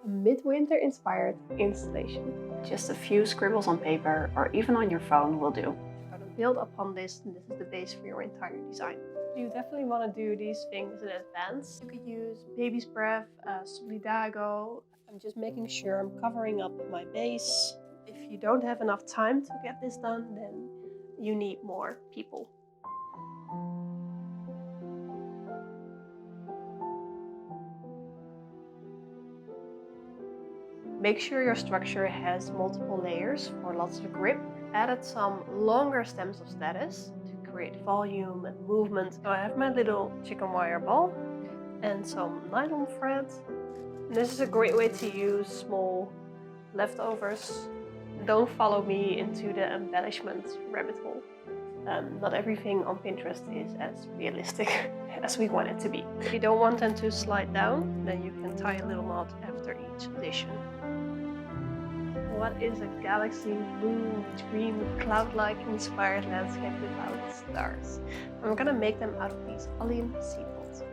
a midwinter inspired installation. Just a few scribbles on paper or even on your phone will do. You're going to build upon this, and this is the base for your entire design. You definitely want to do these things in advance. You could use baby's breath, solidago. I'm just making sure I'm covering up my base. If you don't have enough time to get this done, then you need more people. Make sure your structure has multiple layers for lots of grip. Added some longer stems of status to create volume and movement. So I have my little chicken wire ball and some nylon thread. And this is a great way to use small leftovers. Don't follow me into the embellishment rabbit hole. Not everything on Pinterest is as realistic as we want it to be. If you don't want them to slide down, then you can tie a little knot after each addition. What is a galaxy, moon, dream, cloud-like inspired landscape without stars? I'm gonna make them out of these allium seed pods.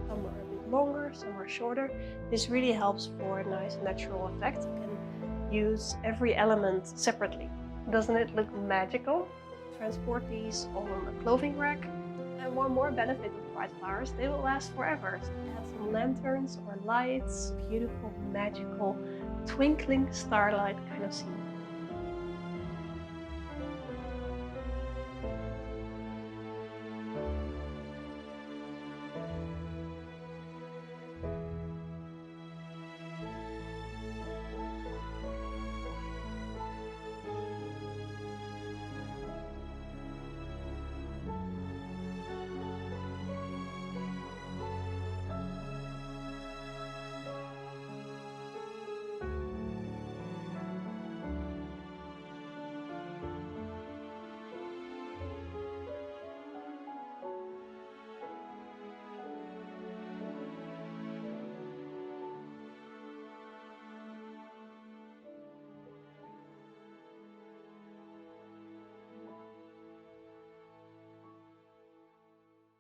Some are a bit longer, some are shorter. This really helps for a nice natural effect. You can use every element separately. Doesn't it look magical? Transport these on a clothing rack. And one more benefit with bright flowers, they will last forever. So add some lanterns or lights, beautiful, magical, twinkling starlight kind of scene.